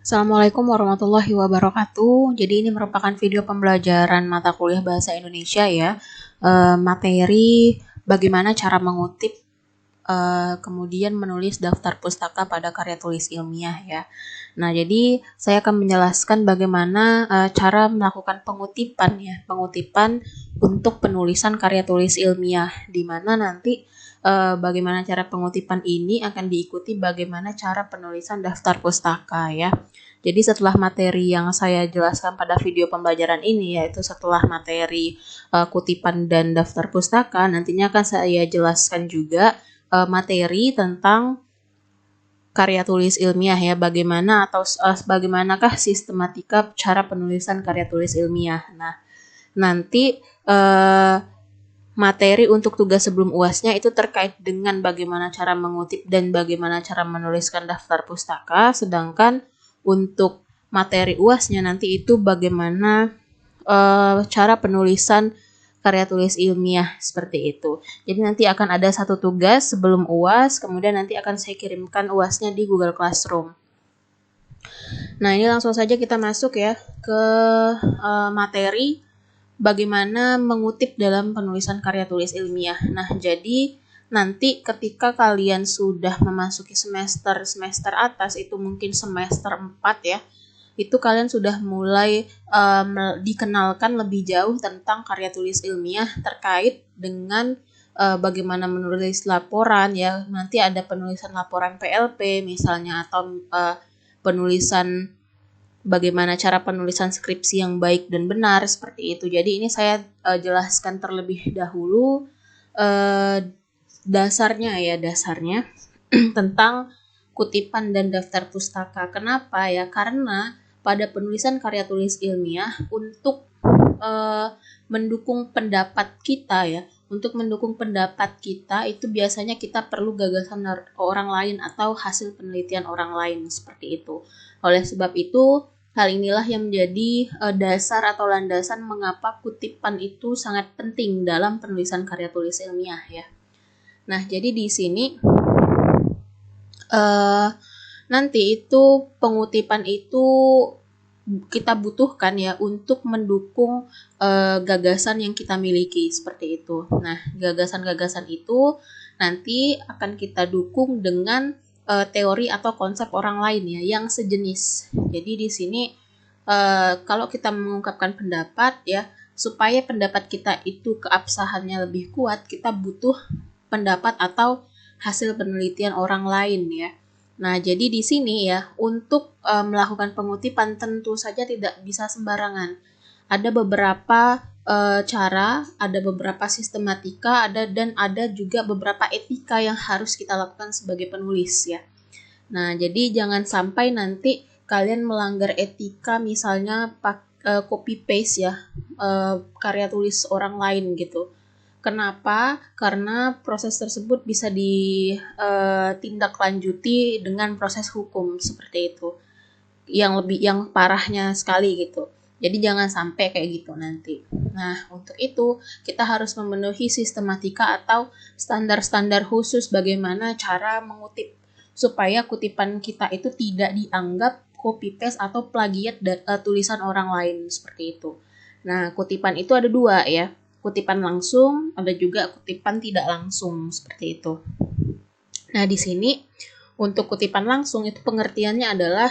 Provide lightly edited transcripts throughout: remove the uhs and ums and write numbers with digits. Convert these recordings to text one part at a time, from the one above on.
Assalamualaikum warahmatullahi wabarakatuh. Jadi ini merupakan video pembelajaran mata kuliah Bahasa Indonesia ya. Materi bagaimana cara mengutip kemudian menulis daftar pustaka pada karya tulis ilmiah ya. Nah, jadi saya akan menjelaskan bagaimana cara melakukan pengutipan ya, pengutipan untuk penulisan karya tulis ilmiah, di mana nanti bagaimana cara pengutipan ini akan diikuti bagaimana cara penulisan daftar pustaka ya. Jadi setelah materi yang saya jelaskan pada video pembelajaran ini, yaitu setelah materi kutipan dan daftar pustaka, nantinya akan saya jelaskan juga materi tentang karya tulis ilmiah ya, bagaimana atau bagaimanakah sistematika cara penulisan karya tulis ilmiah. Nah, nanti materi untuk tugas sebelum UASnya itu terkait dengan bagaimana cara mengutip dan bagaimana cara menuliskan daftar pustaka, sedangkan untuk materi UASnya nanti itu bagaimana cara penulisan karya tulis ilmiah seperti itu. Jadi nanti akan ada satu tugas sebelum UAS, kemudian nanti akan saya kirimkan UASnya di Google Classroom. Nah, ini langsung saja kita masuk ya ke materi bagaimana mengutip dalam penulisan karya tulis ilmiah. Nah, jadi nanti ketika kalian sudah memasuki semester atas, itu mungkin semester 4 ya, itu kalian sudah mulai dikenalkan lebih jauh tentang karya tulis ilmiah terkait dengan bagaimana menulis laporan ya. Nanti ada penulisan laporan PLP misalnya, atau penulisan bagaimana cara penulisan skripsi yang baik dan benar seperti itu. Jadi ini saya jelaskan terlebih dahulu dasarnya tentang kutipan dan daftar pustaka. Kenapa ya? Karena pada penulisan karya tulis ilmiah untuk mendukung pendapat kita ya, untuk mendukung pendapat kita itu biasanya kita perlu gagasan orang lain atau hasil penelitian orang lain seperti itu. Oleh sebab itu, hal inilah yang menjadi dasar atau landasan mengapa kutipan itu sangat penting dalam penulisan karya tulis ilmiah ya. Nah, jadi di sini nanti itu pengutipan itu kita butuhkan ya untuk mendukung gagasan yang kita miliki seperti itu. Nah, gagasan-gagasan itu nanti akan kita dukung dengan teori atau konsep orang lain ya yang sejenis. Jadi di sini kalau kita mengungkapkan pendapat ya, supaya pendapat kita itu keabsahannya lebih kuat, kita butuh pendapat atau hasil penelitian orang lain ya. Nah, jadi di sini ya, untuk melakukan pengutipan tentu saja tidak bisa sembarangan. Ada beberapa cara, ada beberapa sistematika, dan ada juga beberapa etika yang harus kita lakukan sebagai penulis ya. Nah, jadi jangan sampai nanti kalian melanggar etika, misalnya copy paste ya karya tulis orang lain gitu. Kenapa? Karena proses tersebut bisa ditindaklanjuti dengan proses hukum seperti itu. Yang parahnya sekali gitu. Jadi jangan sampai kayak gitu nanti. Nah, untuk itu kita harus memenuhi sistematika atau standar-standar khusus bagaimana cara mengutip supaya kutipan kita itu tidak dianggap copy paste atau plagiat tulisan orang lain seperti itu. Nah, kutipan itu ada dua ya. Kutipan langsung, ada juga kutipan tidak langsung seperti itu. Nah, di sini untuk kutipan langsung itu pengertiannya adalah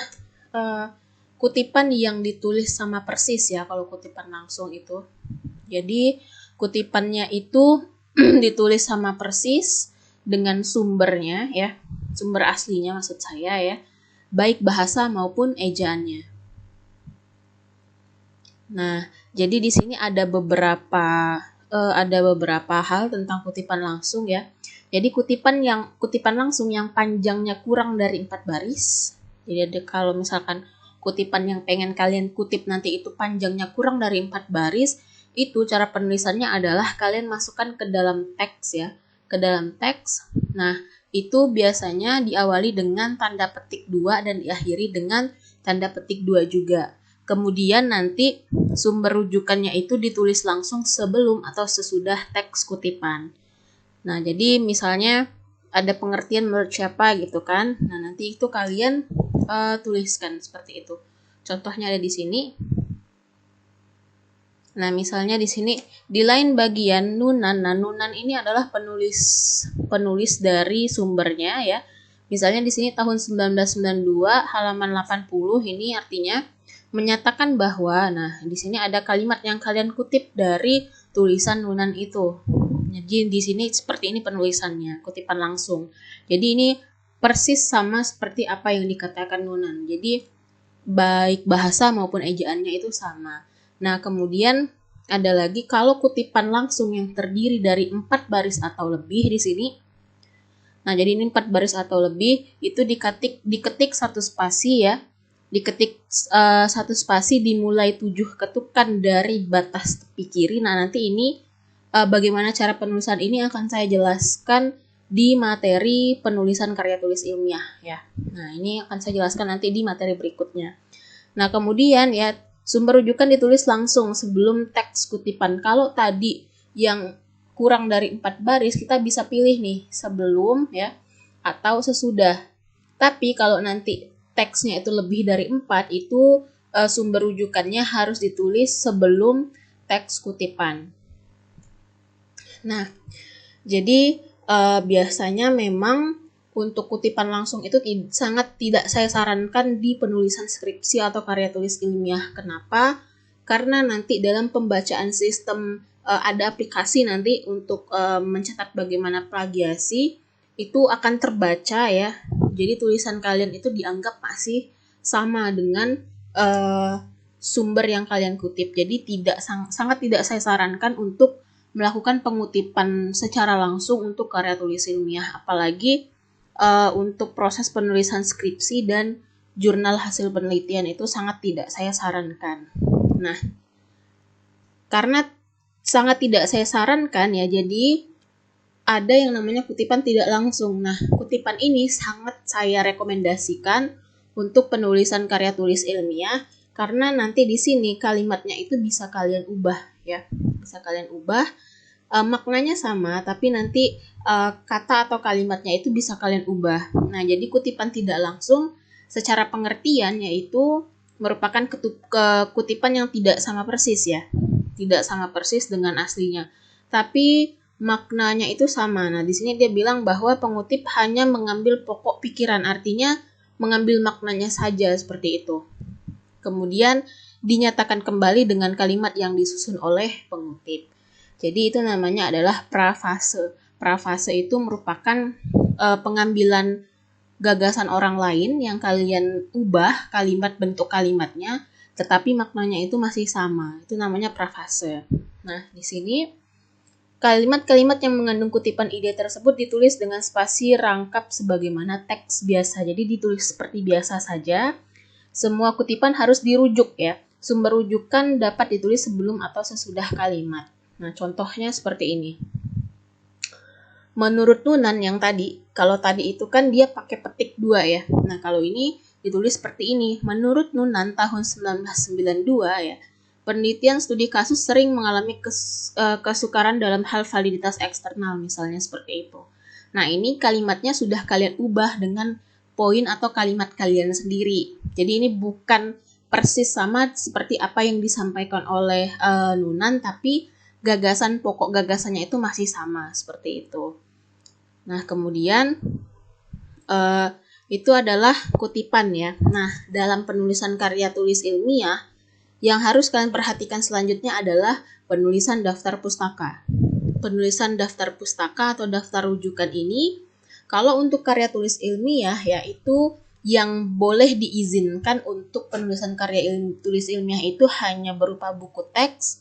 kutipan yang ditulis sama persis ya kalau kutipan langsung itu. Jadi kutipannya itu ditulis sama persis dengan sumbernya ya, sumber aslinya maksud saya ya, baik bahasa maupun ejaannya. Nah, jadi di sini ada beberapa hal tentang kutipan langsung ya. Jadi kutipan langsung yang panjangnya kurang dari 4 baris. Jadi kalau misalkan kutipan yang pengen kalian kutip nanti itu panjangnya kurang dari 4 baris, itu cara penulisannya adalah kalian masukkan ke dalam teks ya, ke dalam teks. Nah, itu biasanya diawali dengan tanda petik 2 dan diakhiri dengan tanda petik 2 juga. Kemudian nanti sumber rujukannya itu ditulis langsung sebelum atau sesudah teks kutipan. Nah, jadi misalnya ada pengertian menurut siapa gitu kan. Nah, nanti itu kalian tuliskan seperti itu. Contohnya ada di sini. Nah, misalnya di sini di lain bagian Nunan. Nah, Nunan ini adalah penulis dari sumbernya ya. Misalnya di sini tahun 1992 halaman 80 ini artinya menyatakan bahwa, nah di sini ada kalimat yang kalian kutip dari tulisan Nunan itu. Jadi di sini seperti ini penulisannya, kutipan langsung. Jadi ini persis sama seperti apa yang dikatakan Nunan. Jadi baik bahasa maupun ejaannya itu sama. Nah, kemudian ada lagi kalau kutipan langsung yang terdiri dari 4 baris atau lebih di sini. Nah, jadi ini 4 baris atau lebih itu diketik satu spasi ya. Diketik satu spasi dimulai 7 ketukan dari batas tepi kiri. Nah, nanti ini bagaimana cara penulisan ini akan saya jelaskan di materi penulisan karya tulis ilmiah ya. Nah, ini akan saya jelaskan nanti di materi berikutnya. Nah, kemudian ya sumber rujukan ditulis langsung sebelum teks kutipan. Kalau tadi yang kurang dari 4 baris, kita bisa pilih nih sebelum ya atau sesudah. Tapi kalau nanti teksnya itu lebih dari 4, itu sumber rujukannya harus ditulis sebelum teks kutipan. Nah, jadi biasanya memang untuk kutipan langsung itu sangat tidak saya sarankan di penulisan skripsi atau karya tulis ilmiah. Kenapa? Karena nanti dalam pembacaan sistem ada aplikasi nanti untuk mencatat bagaimana plagiasi, itu akan terbaca ya. Jadi tulisan kalian itu dianggap masih sama dengan sumber yang kalian kutip. Jadi sangat tidak saya sarankan untuk melakukan pengutipan secara langsung untuk karya tulis ilmiah, apalagi untuk proses penulisan skripsi dan jurnal hasil penelitian itu sangat tidak saya sarankan. Nah, karena sangat tidak saya sarankan ya, jadi ada yang namanya kutipan tidak langsung. Nah, kutipan ini sangat saya rekomendasikan untuk penulisan karya tulis ilmiah karena nanti di sini kalimatnya itu bisa kalian ubah ya. Bisa kalian ubah, maknanya sama tapi nanti kata atau kalimatnya itu bisa kalian ubah. Nah, jadi kutipan tidak langsung secara pengertian yaitu merupakan kutipan yang tidak sama persis ya. Tidak sama persis dengan aslinya. Tapi maknanya itu sama. Nah, di sini dia bilang bahwa pengutip hanya mengambil pokok pikiran, artinya mengambil maknanya saja seperti itu. Kemudian dinyatakan kembali dengan kalimat yang disusun oleh pengutip. Jadi itu namanya adalah prafase. Prafase itu merupakan pengambilan gagasan orang lain yang kalian ubah kalimat bentuk kalimatnya, tetapi maknanya itu masih sama. Itu namanya prafase. Nah, di sini kalimat-kalimat yang mengandung kutipan ide tersebut ditulis dengan spasi rangkap sebagaimana teks biasa. Jadi ditulis seperti biasa saja. Semua kutipan harus dirujuk ya. Sumber rujukan dapat ditulis sebelum atau sesudah kalimat. Nah, contohnya seperti ini. Menurut Nunan yang tadi, kalau tadi itu kan dia pakai petik 2 ya. Nah, kalau ini ditulis seperti ini. Menurut Nunan tahun 1992 ya, penelitian studi kasus sering mengalami kesukaran dalam hal validitas eksternal misalnya seperti itu. Nah, ini kalimatnya sudah kalian ubah dengan poin atau kalimat kalian sendiri. Jadi ini bukan persis sama seperti apa yang disampaikan oleh Nunan, tapi pokok gagasannya itu masih sama seperti itu. Nah, kemudian itu adalah kutipan ya. Nah, dalam penulisan karya tulis ilmiah, yang harus kalian perhatikan selanjutnya adalah penulisan daftar pustaka. Penulisan daftar pustaka atau daftar rujukan ini, kalau untuk karya tulis ilmiah yaitu yang boleh diizinkan untuk penulisan karya tulis ilmiah itu hanya berupa buku teks,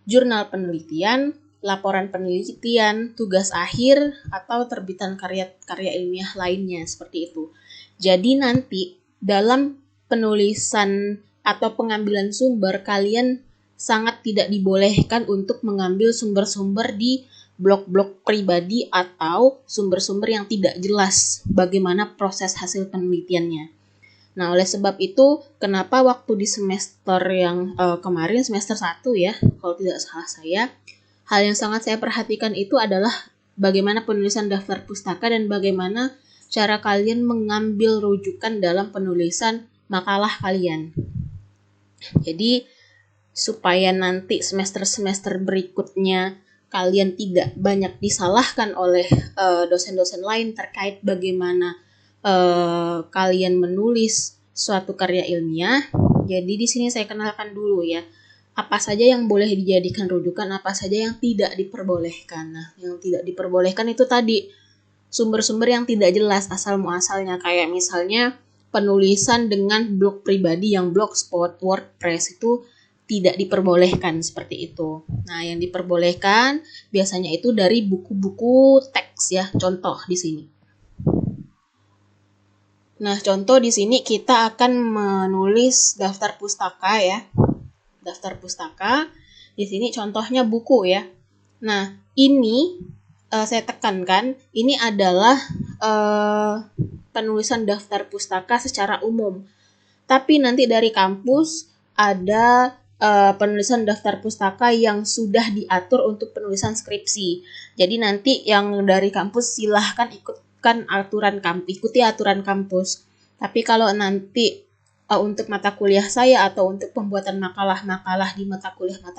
jurnal penelitian, laporan penelitian, tugas akhir, atau terbitan karya ilmiah lainnya seperti itu. Jadi nanti dalam penulisan atau pengambilan sumber, kalian sangat tidak dibolehkan untuk mengambil sumber-sumber di blog-blog pribadi atau sumber-sumber yang tidak jelas bagaimana proses hasil penelitiannya. Nah, oleh sebab itu, kenapa waktu di semester yang kemarin, semester 1 ya, kalau tidak salah saya, hal yang sangat saya perhatikan itu adalah bagaimana penulisan daftar pustaka dan bagaimana cara kalian mengambil rujukan dalam penulisan makalah kalian. Jadi supaya nanti semester-semester berikutnya kalian tidak banyak disalahkan oleh dosen-dosen lain terkait bagaimana kalian menulis suatu karya ilmiah. Jadi di sini saya kenalkan dulu ya, apa saja yang boleh dijadikan rujukan, apa saja yang tidak diperbolehkan. Nah, yang tidak diperbolehkan itu tadi sumber-sumber yang tidak jelas asal muasalnya, kayak misalnya penulisan dengan blog pribadi yang blogspot, WordPress itu tidak diperbolehkan seperti itu. Nah, yang diperbolehkan biasanya itu dari buku-buku teks ya. Contoh di sini. Nah, contoh di sini kita akan menulis daftar pustaka ya. Daftar pustaka. Di sini contohnya buku ya. Nah, ini saya tekankan, ini adalah penulisan daftar pustaka secara umum. Tapi nanti dari kampus ada penulisan daftar pustaka yang sudah diatur untuk penulisan skripsi. Jadi nanti yang dari kampus silahkan ikuti aturan kampus. Tapi kalau nanti untuk mata kuliah saya atau untuk pembuatan makalah-makalah di mata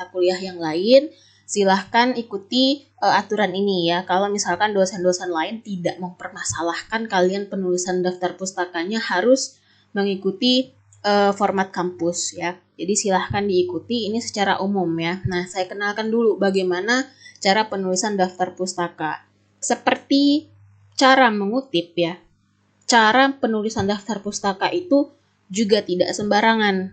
kuliah yang lain, silahkan ikuti aturan ini ya. Kalau misalkan dosen-dosen lain tidak mempermasalahkan kalian penulisan daftar pustakanya harus mengikuti format kampus ya. Jadi silahkan diikuti, ini secara umum ya. Nah, saya kenalkan dulu bagaimana cara penulisan daftar pustaka. Seperti cara mengutip ya, cara penulisan daftar pustaka itu juga tidak sembarangan.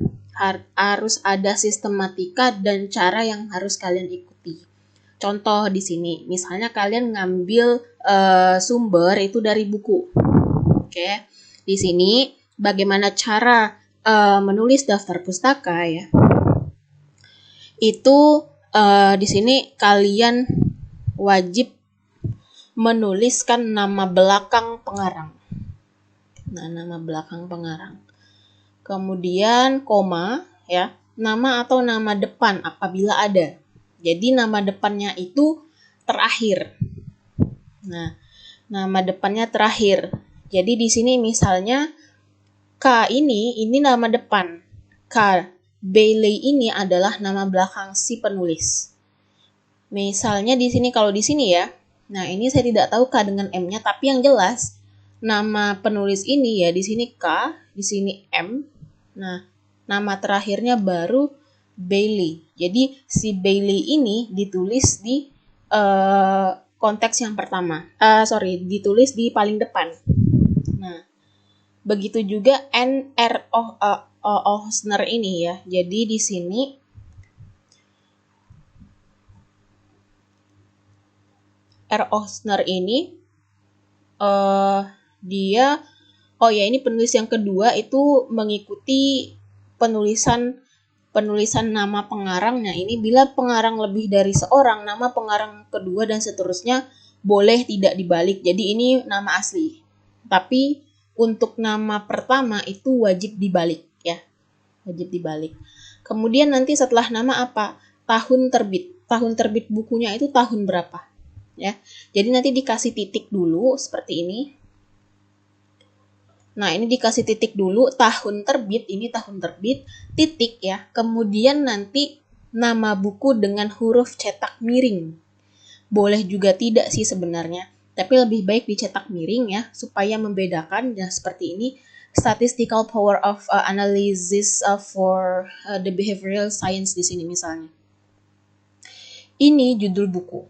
Harus ada sistematika dan cara yang harus kalian ikuti. Contoh di sini, misalnya kalian ngambil sumber itu dari buku. Oke. Di sini bagaimana cara menulis daftar pustaka ya. Itu di sini kalian wajib menuliskan nama belakang pengarang. Nah, nama belakang pengarang. Kemudian koma ya, nama atau nama depan apabila ada. Jadi nama depannya itu terakhir. Nah, nama depannya terakhir. Jadi di sini misalnya K ini nama depan. K Bailey ini adalah nama belakang si penulis. Misalnya di sini kalau di sini ya. Nah, ini saya tidak tahu K dengan M-nya, tapi yang jelas nama penulis ini ya di sini K, di sini M. Nah, nama terakhirnya baru Bailey. Jadi si Bailey ini ditulis di konteks yang pertama. Ditulis di paling depan. Nah, begitu juga N.R. Ochsner ini ya. Jadi di sini R. Ochsner ini dia ini penulis yang kedua itu mengikuti penulisan nama pengarang. Nah, ini bila pengarang lebih dari seorang, nama pengarang kedua dan seterusnya boleh tidak dibalik. Jadi ini nama asli. Tapi untuk nama pertama itu wajib dibalik ya. Wajib dibalik. Kemudian nanti setelah nama apa? Tahun terbit. Tahun terbit bukunya itu tahun berapa? Ya. Jadi nanti dikasih titik dulu seperti ini. Nah, ini dikasih titik dulu, tahun terbit, ini tahun terbit, titik ya. Kemudian nanti nama buku dengan huruf cetak miring. Boleh juga tidak sih sebenarnya, tapi lebih baik dicetak miring ya, supaya membedakan. Ya, seperti ini, statistical power of analysis for the behavioral science di sini misalnya. Ini judul buku.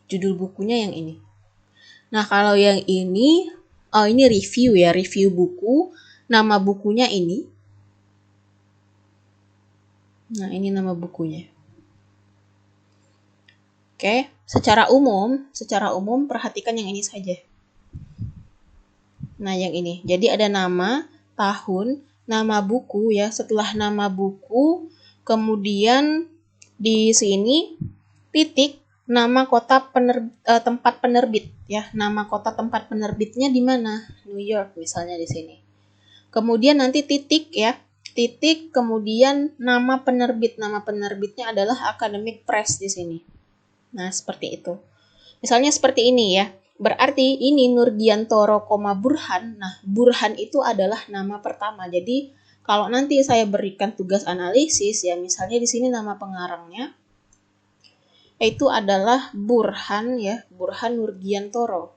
Judul bukunya yang ini. Nah, kalau yang ini review ya, review buku. Nama bukunya ini. Nah, ini nama bukunya. Oke, secara umum perhatikan yang ini saja. Nah, yang ini. Jadi ada nama, tahun, nama buku ya. Setelah nama buku, kemudian di sini titik nama kota tempat penerbit ya. Nama kota tempat penerbitnya di mana? New York misalnya di sini. Kemudian nanti titik ya. Titik kemudian nama penerbit. Nama penerbitnya adalah Academic Press di sini. Nah, seperti itu. Misalnya seperti ini ya. Berarti ini Nurdiantoro, Burhan. Nah, Burhan itu adalah nama pertama. Jadi, kalau nanti saya berikan tugas analisis ya, misalnya di sini nama pengarangnya itu adalah Burhan ya, Burhan Nurdiantoro.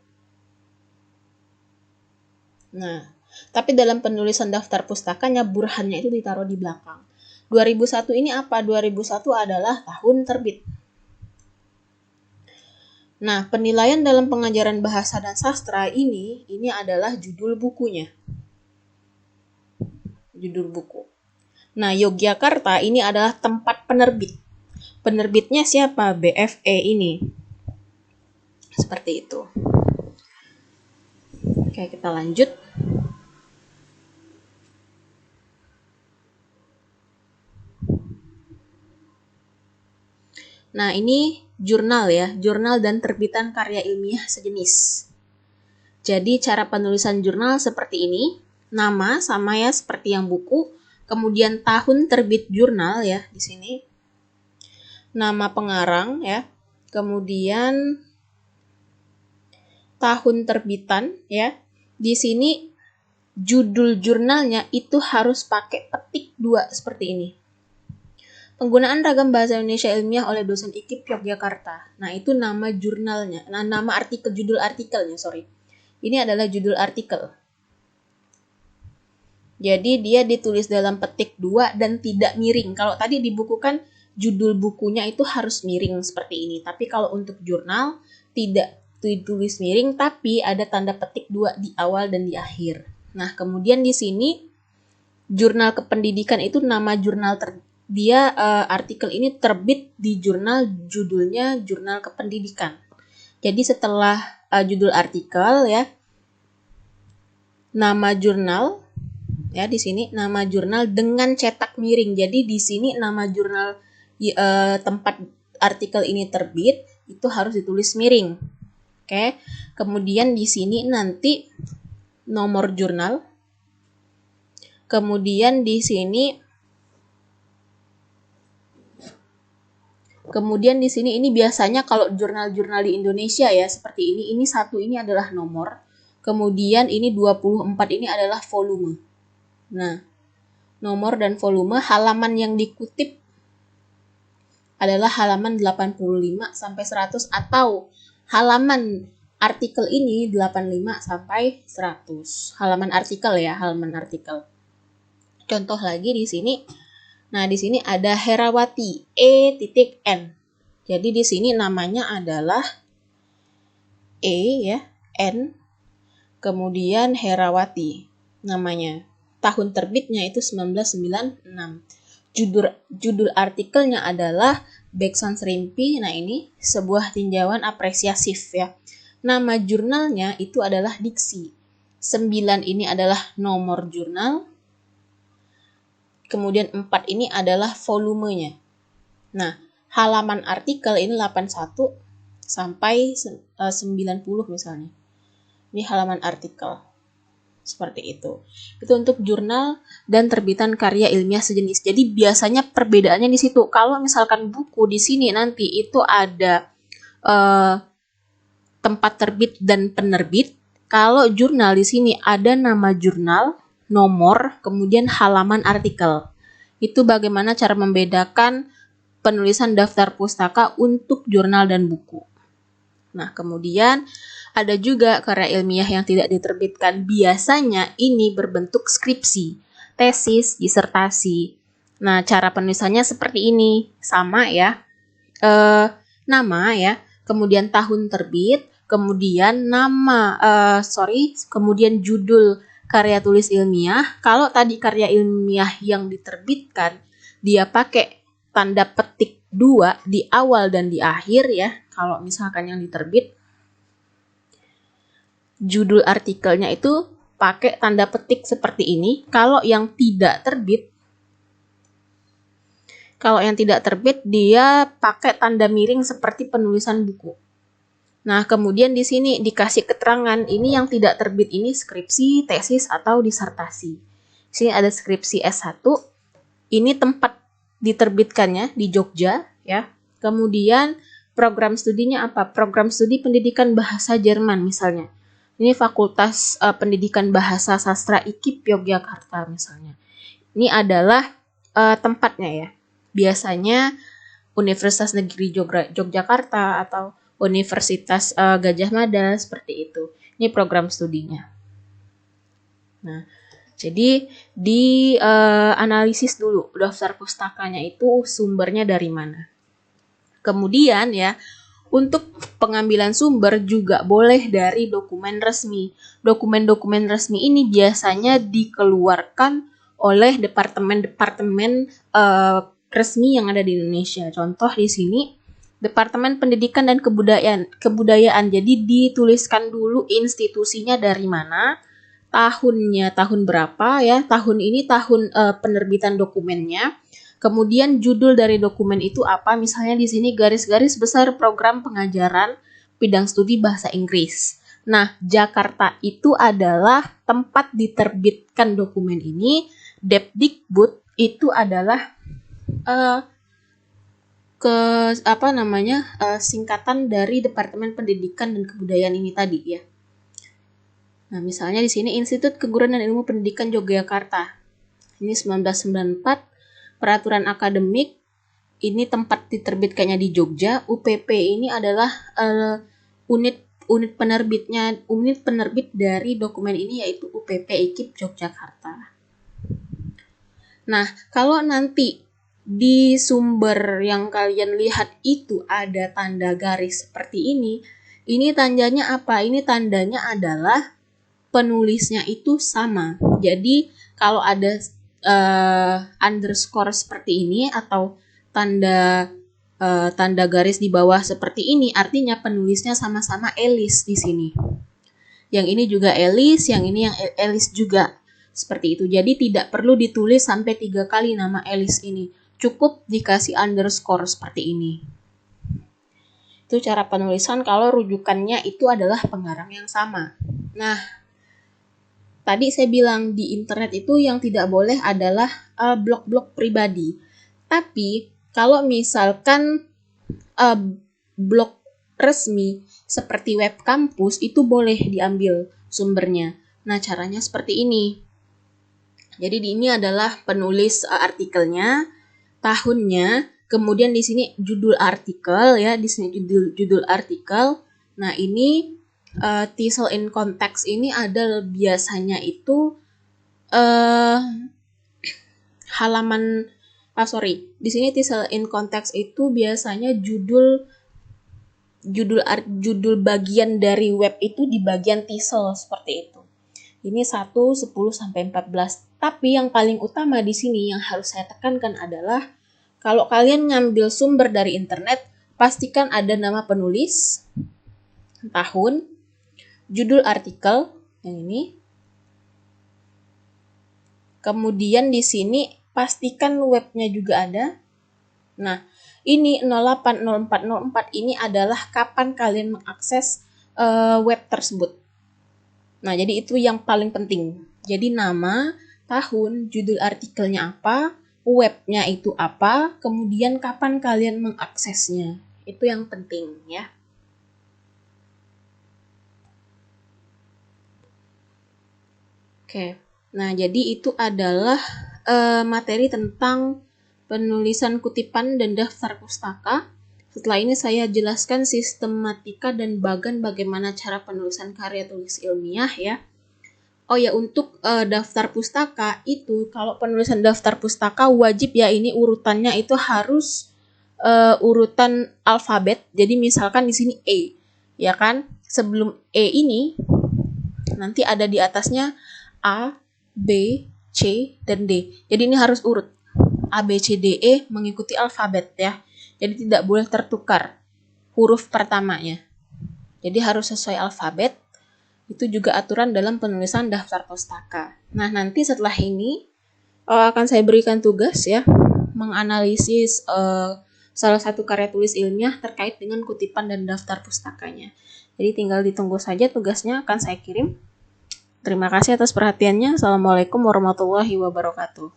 Nah, tapi dalam penulisan daftar pustakanya Burhannya itu ditaruh di belakang. 2001 ini apa? 2001 adalah tahun terbit. Nah, penilaian dalam pengajaran bahasa dan sastra ini adalah judul bukunya. Judul buku. Nah, Yogyakarta ini adalah tempat penerbit. Penerbitnya siapa? BFE ini. Seperti itu. Oke, kita lanjut. Nah, ini jurnal ya, jurnal dan terbitan karya ilmiah sejenis. Jadi cara penulisan jurnal seperti ini, nama sama ya seperti yang buku, kemudian tahun terbit jurnal ya di sini, nama pengarang ya, kemudian tahun terbitan ya. Di sini judul jurnalnya itu harus pakai petik 2 seperti ini. Penggunaan ragam bahasa Indonesia ilmiah oleh dosen IKIP Yogyakarta. Nah, itu nama jurnalnya. Nah, nama artikel, judul artikelnya, sorry. Ini adalah judul artikel. Jadi, dia ditulis dalam petik 2 dan tidak miring. Kalau tadi di buku kan judul bukunya itu harus miring seperti ini. Tapi kalau untuk jurnal, tidak ditulis miring, tapi ada tanda petik 2 di awal dan di akhir. Nah, kemudian di sini, jurnal kependidikan itu nama jurnal dia artikel ini terbit di jurnal, judulnya Jurnal Kependidikan. Jadi setelah judul artikel ya, nama jurnal ya di sini nama jurnal dengan cetak miring. Jadi di sini nama jurnal tempat artikel ini terbit itu harus ditulis miring. Oke. Kemudian di sini nanti nomor jurnal. Kemudian di sini ini biasanya kalau jurnal-jurnal di Indonesia ya seperti ini satu ini adalah nomor. Kemudian ini 24 ini adalah volume. Nah, nomor dan volume, halaman yang dikutip adalah halaman 85 sampai 100 atau halaman artikel ini 85 sampai 100. Halaman artikel ya, halaman artikel. Contoh lagi di sini. Nah, di sini ada Herawati E.N. Jadi di sini namanya adalah E ya, N. Kemudian Herawati namanya. Tahun terbitnya itu 1996. Judul artikelnya adalah Beksan Serimpi. Nah, ini sebuah tinjauan apresiasif ya. Nama jurnalnya itu adalah Diksi. 9 ini adalah nomor jurnal. Kemudian 4 ini adalah volumenya. Nah, halaman artikel ini 81 sampai 90 misalnya. Ini halaman artikel. Seperti itu. Itu untuk jurnal dan terbitan karya ilmiah sejenis. Jadi biasanya perbedaannya di situ. Kalau misalkan buku di sini nanti itu ada tempat terbit dan penerbit. Kalau jurnal di sini ada nama jurnal, nomor, kemudian halaman artikel. Itu bagaimana cara membedakan penulisan daftar pustaka untuk jurnal dan buku. Nah, kemudian ada juga karya ilmiah yang tidak diterbitkan. Biasanya ini berbentuk skripsi, tesis, disertasi. Nah, cara penulisannya seperti ini. Sama ya. Nama ya, kemudian tahun terbit, kemudian kemudian judul karya tulis ilmiah. Kalau tadi karya ilmiah yang diterbitkan, dia pakai tanda petik 2 di awal dan di akhir ya. Kalau misalkan yang diterbit, judul artikelnya itu pakai tanda petik seperti ini. Kalau yang tidak terbit, dia pakai tanda miring seperti penulisan buku. Nah, kemudian di sini dikasih keterangan ini yang tidak terbit ini skripsi, tesis, atau disertasi. Di sini ada skripsi S1. Ini tempat diterbitkannya di Jogja ya. Kemudian Program studinya apa? Program studi pendidikan bahasa Jerman misalnya. Ini Fakultas Pendidikan Bahasa Sastra IKIP Yogyakarta misalnya. Ini adalah tempatnya ya. Biasanya Universitas Negeri Yogyakarta atau Universitas Gajah Mada seperti itu. Ini program studinya. Nah, jadi di analisis dulu daftar pustakanya itu sumbernya dari mana. Kemudian ya, untuk pengambilan sumber juga boleh dari dokumen resmi. Dokumen-dokumen resmi ini biasanya dikeluarkan oleh departemen-departemen resmi yang ada di Indonesia. Contoh di sini Departemen Pendidikan dan Kebudayaan. Jadi dituliskan dulu institusinya dari mana, tahunnya tahun berapa ya, tahun ini tahun penerbitan dokumennya. Kemudian judul dari dokumen itu apa? Misalnya di sini garis-garis besar program pengajaran bidang studi bahasa Inggris. Nah, Jakarta itu adalah tempat diterbitkan dokumen ini. Depdikbud itu adalah singkatan dari Departemen Pendidikan dan Kebudayaan ini tadi ya. Nah, misalnya di sini Institut Keguruan dan Ilmu Pendidikan Yogyakarta. Ini 1994. Peraturan akademik ini tempat diterbitkannya di Jogja. UPP ini adalah unit penerbit dari dokumen ini yaitu UPP IKIP Yogyakarta. Nah, kalau nanti di sumber yang kalian lihat itu ada tanda garis seperti ini tandanya apa? Ini tandanya adalah penulisnya itu sama. Jadi kalau ada underscore seperti ini atau tanda garis di bawah seperti ini, artinya penulisnya sama-sama Elis di sini. Yang ini juga Elis, yang ini yang Elis juga. Seperti itu. Jadi tidak perlu ditulis sampai 3 kali nama Elis ini. Cukup dikasih underscore seperti ini. Itu cara penulisan kalau rujukannya itu adalah pengarang yang sama. Nah, tadi saya bilang di internet itu yang tidak boleh adalah blog-blog pribadi. Tapi kalau misalkan blog resmi seperti web kampus itu boleh diambil sumbernya. Nah, caranya seperti ini. Jadi ini adalah penulis artikelnya, tahunnya, kemudian di sini judul artikel ya, di sini judul artikel. Nah, ini title in context ini ada biasanya itu di sini title in context itu biasanya judul bagian dari web itu di bagian title seperti itu. Ini 1, 10 sampai 14. Tapi yang paling utama di sini yang harus saya tekankan adalah kalau kalian ngambil sumber dari internet, pastikan ada nama penulis, tahun, judul artikel yang ini. Kemudian di sini pastikan webnya juga ada. Nah, ini 080404 ini adalah kapan kalian mengakses web tersebut. Nah, jadi itu yang paling penting. Jadi nama, tahun, judul artikelnya apa, webnya itu apa, kemudian kapan kalian mengaksesnya. Itu yang penting ya. Oke, nah jadi itu adalah materi tentang penulisan kutipan dan daftar pustaka. Setelah ini saya jelaskan sistematika dan bagaimana cara penulisan karya tulis ilmiah ya. Oh ya, untuk daftar pustaka itu, kalau penulisan daftar pustaka wajib ya ini urutannya itu harus urutan alfabet. Jadi misalkan di sini E, ya kan? Sebelum E ini nanti ada di atasnya A, B, C, dan D. Jadi ini harus urut. A, B, C, D, E mengikuti alfabet ya. Jadi tidak boleh tertukar huruf pertamanya. Jadi harus sesuai alfabet. Itu juga aturan dalam penulisan daftar pustaka. Nah, nanti setelah ini akan saya berikan tugas ya, menganalisis salah satu karya tulis ilmiah terkait dengan kutipan dan daftar pustakanya. Jadi tinggal ditunggu saja tugasnya akan saya kirim. Terima kasih atas perhatiannya. Assalamualaikum warahmatullahi wabarakatuh.